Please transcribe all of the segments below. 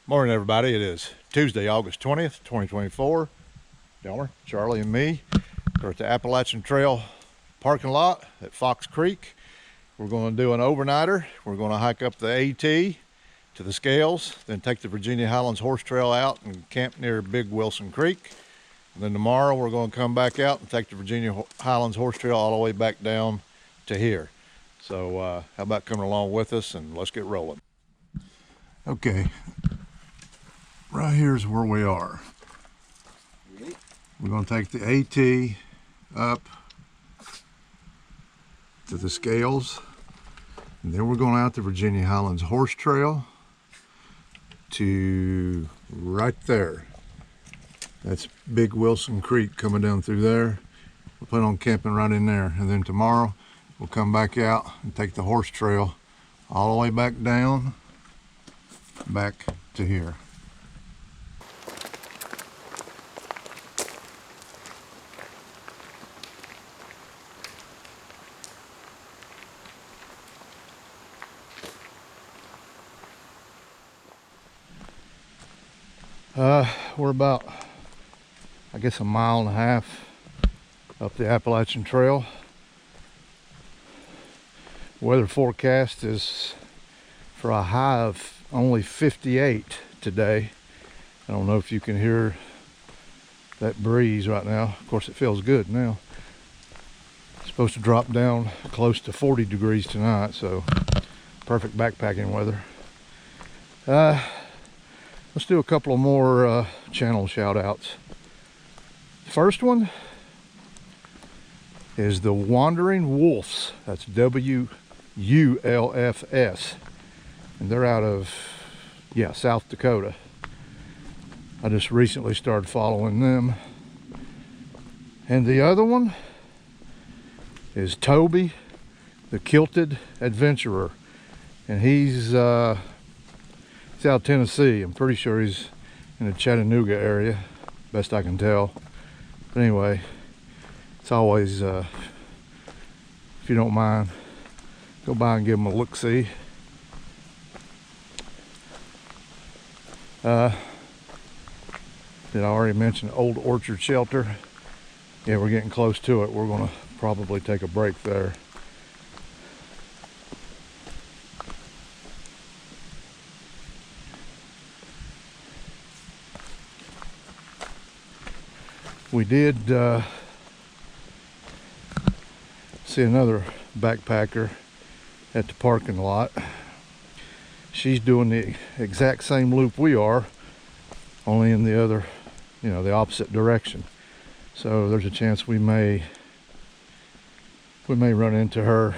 Morning, everybody. It is Tuesday, August 20th, 2024. Delmer, Charlie, and me are at the Appalachian Trail parking lot at Fox Creek. We're going to do an overnighter. We're going to hike up the AT to the Scales, then take the Virginia Highlands Horse Trail out and camp near Big Wilson Creek. And then tomorrow we're going to come back out and take the Virginia Highlands Horse Trail all the way back down to here. So how about coming along with us and let's get rolling. Okay. Right here's where we are. We're going to take the AT up to the Scales, and then we're going out the Virginia Highlands Horse Trail to right there. That's Big Wilson Creek coming down through there. We're planning on camping right in there, and then tomorrow we'll come back out and take the horse trail all the way back down, back to here. We're about, I guess, a mile and a half up the Appalachian Trail. Weather forecast is for a high of only 58 today. I don't know if you can hear that breeze right now. Of course, it feels good now. It's supposed to drop down close to 40 degrees tonight, so perfect backpacking weather. Let's do a couple of more channel shout outs. First one is the Wandering Wolves. That's WULFS. And they're out of, South Dakota. I just recently started following them. And the other one is Toby, the Kilted Adventurer. And he's out of Tennessee. I'm pretty sure he's in the Chattanooga area, best I can tell. But anyway, it's always, if you don't mind, go by and give him a look-see. Did I already mention Old Orchard Shelter? Yeah, we're getting close to it. We're gonna probably take a break there. We did see another backpacker at the parking lot. She's doing the exact same loop we are, only in the other, the opposite direction. So there's a chance we may run into her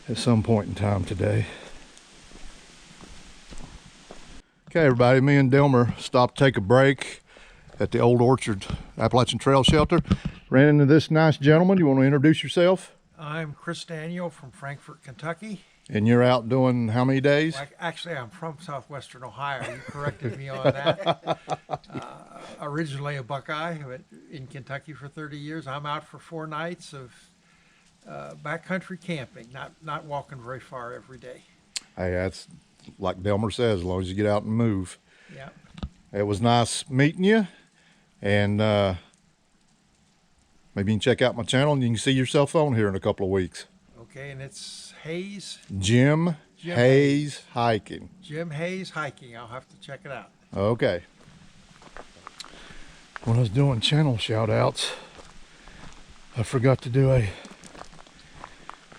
at some point in time today. Okay, everybody, me and Delmer stopped to take a break at the Old Orchard Appalachian Trail Shelter. Ran into this nice gentleman. You want to introduce yourself? I'm Chris Daniel from Frankfort, Kentucky. And you're out doing how many days? Actually, I'm from southwestern Ohio. You corrected me on that. Originally a Buckeye, but in Kentucky for 30 years. I'm out for 4 nights of backcountry camping, not walking very far every day. Hey, that's like Delmer says, as long as you get out and move. Yeah. It was nice meeting you. And maybe you can check out my channel and you can see yourself on here in a couple of weeks. Okay, and it's Hayes. Jim Hayes Hiking. Jim Hayes Hiking. I'll have to check it out. Okay. When I was doing channel shout outs, I forgot to do a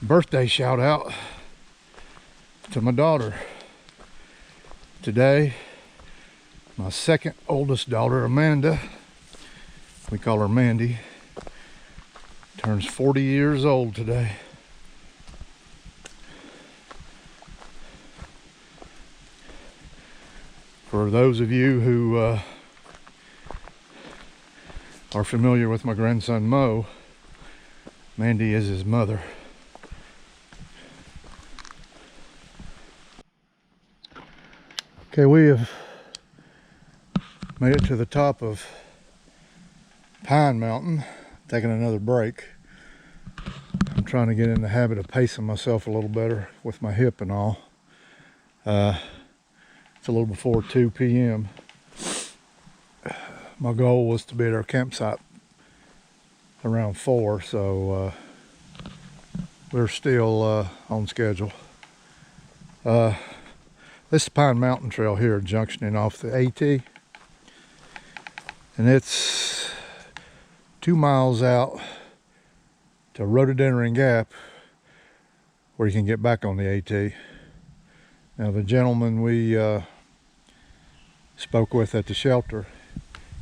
birthday shout out to my daughter. Today, my second oldest daughter, Amanda, we call her Mandy, turns 40 years old today. For those of you who are familiar with my grandson Mo, Mandy is his mother. Okay, we have made it to the top of Pine Mountain, taking another break. I'm trying to get in the habit of pacing myself a little better with my hip and all. It's a little before 2 p.m. My goal was to be at our campsite around 4, so we're still on schedule. This is Pine Mountain Trail here, junctioning off the AT, and it's 2 miles out to Rhododendron Gap, where you can get back on the AT. Now, the gentleman we spoke with at the shelter,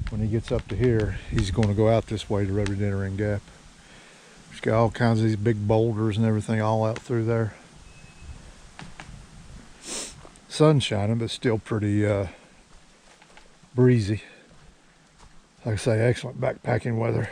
when he gets up to here, he's going to go out this way to Rhododendron Gap. It's got all kinds of these big boulders and everything all out through there. Sun's shining, but still pretty breezy. Like I say, excellent backpacking weather.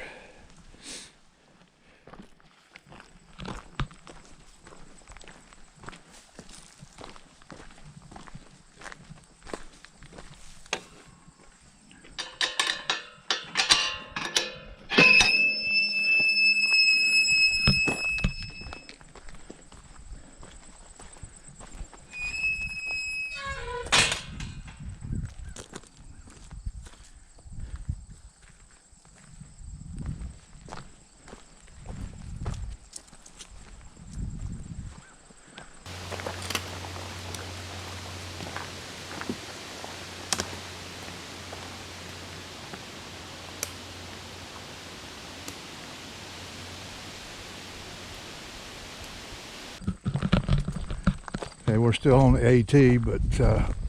Okay, we're still on the AT, but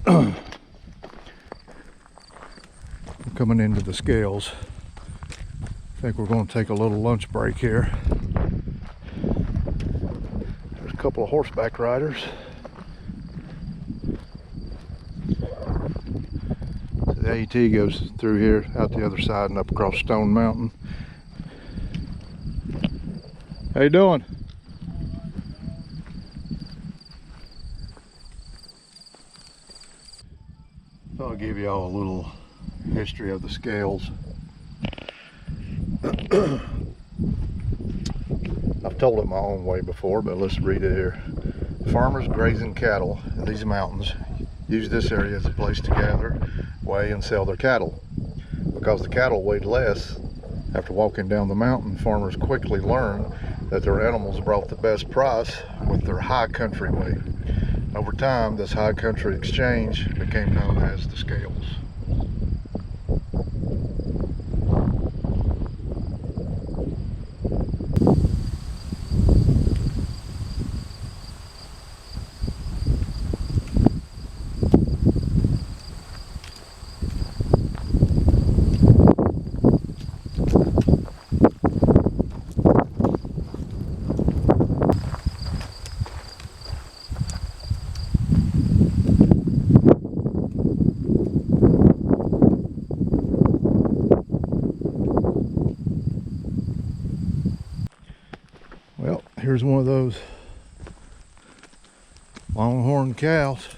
we're coming into the scales. I think we're going to take a little lunch break here. There's a couple of horseback riders. So the AT goes through here, out the other side, and up across Stone Mountain. How you doing? I'll give you all a little history of the scales. I've told it my own way before, but let's read it here. Farmers grazing cattle in these mountains use this area as a place to gather, weigh, and sell their cattle. Because the cattle weighed less after walking down the mountain, farmers quickly learned that their animals brought the best price with their high country weight. Over time, this high country exchange became known as the scales. Well, here's one of those longhorn cows.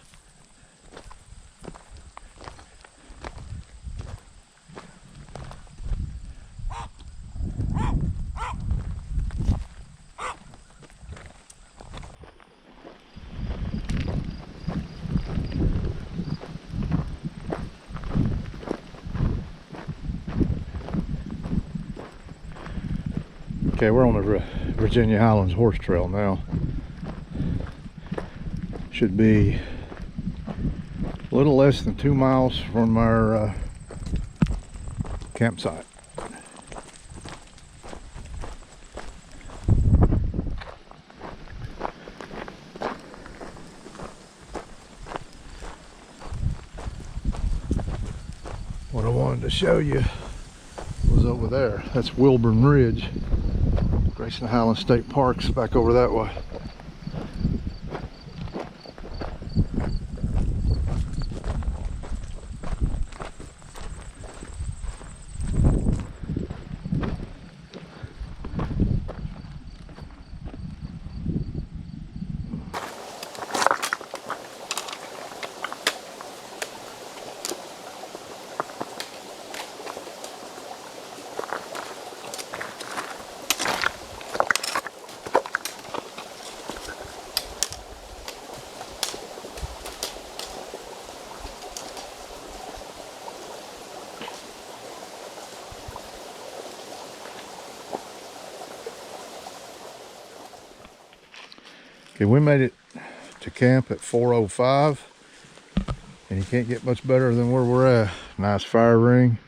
Okay, we're on the Virginia Highlands Horse Trail now. Should be a little less than 2 miles from our campsite. What I wanted to show you was over there. That's Wilburn Ridge. Grayson Highlands State Park's back over that way. Okay, we made it to camp at 4:05, and you can't get much better than where we're at. Nice fire ring,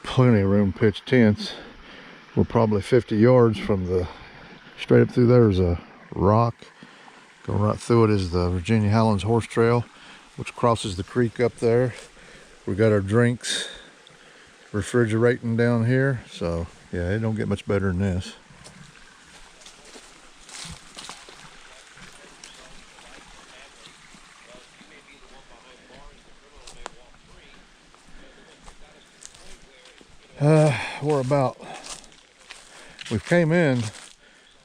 plenty of room to pitch tents. We're probably 50 yards from the, straight up through there is a rock. Going right through it is the Virginia Highlands Horse Trail, which crosses the creek up there. We got our drinks refrigerating down here, so yeah, it don't get much better than this. We came in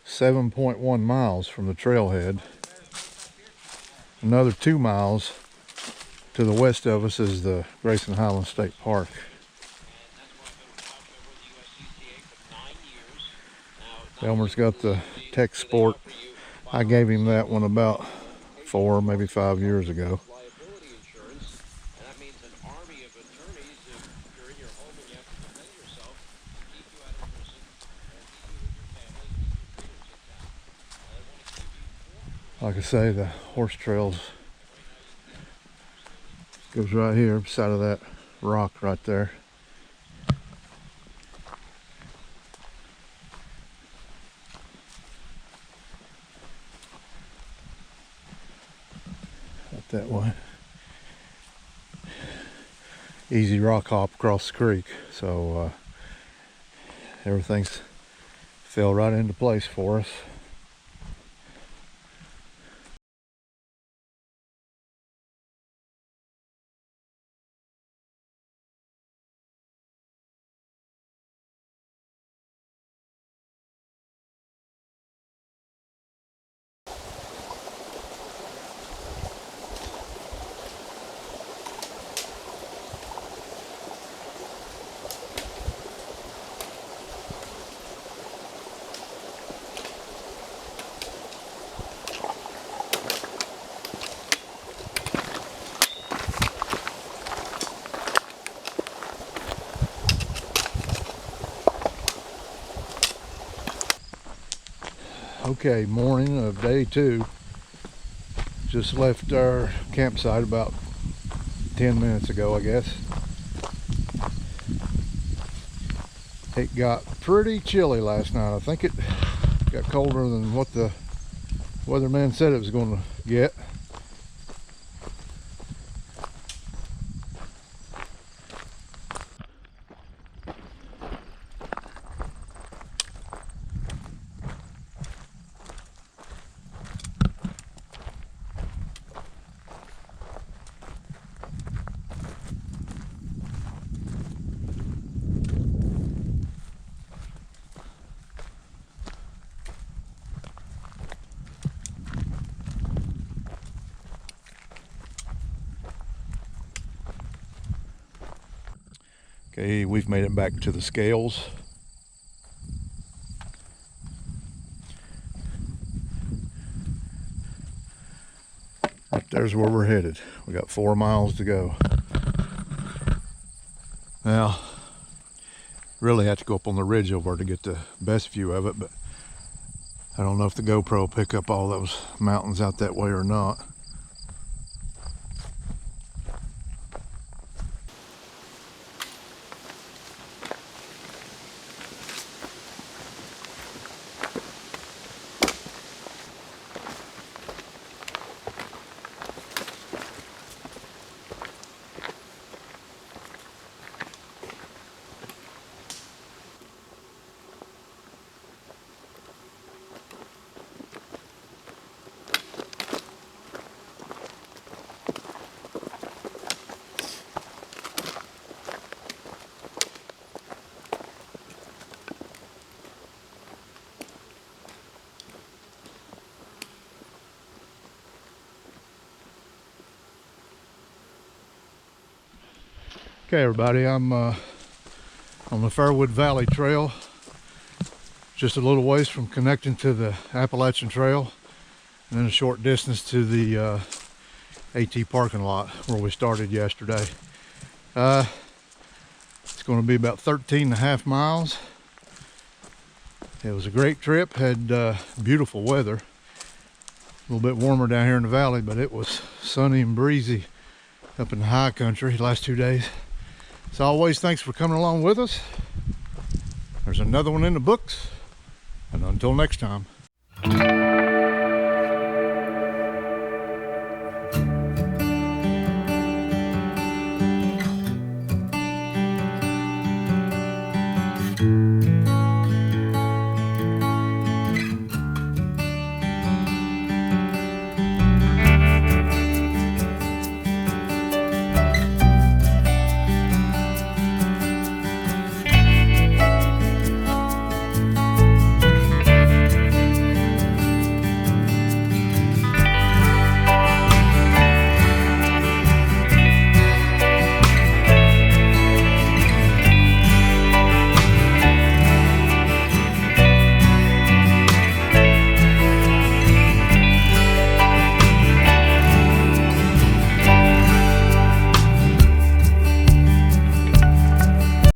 7.1 miles from the trailhead. Another 2 miles to the west of us is the Grayson Highlands State Park. Elmer's got the Tech Sport. I gave him that one about 4, maybe 5 years ago. Like I say, the horse trails goes right here beside of that rock right there. Out that way. Easy rock hop across the creek, so everything's fell right into place for us. Okay, morning of day 2. Just left our campsite about 10 minutes ago, I guess. It got pretty chilly last night. I think it got colder than what the weatherman said it was going to get. Okay, we've made it back to the scales. Right there's where we're headed. We got 4 miles to go. Now, really have to go up on the ridge over to get the best view of it, but I don't know if the GoPro will pick up all those mountains out that way or not. Okay, everybody, I'm on the Fairwood Valley Trail, just a little ways from connecting to the Appalachian Trail, and then a short distance to the AT parking lot where we started yesterday. It's going to be about 13.5 miles. It was a great trip, had beautiful weather. A little bit warmer down here in the valley, but it was sunny and breezy up in the high country the last 2 days. As always, thanks for coming along with us. There's another one in the books, and until next time.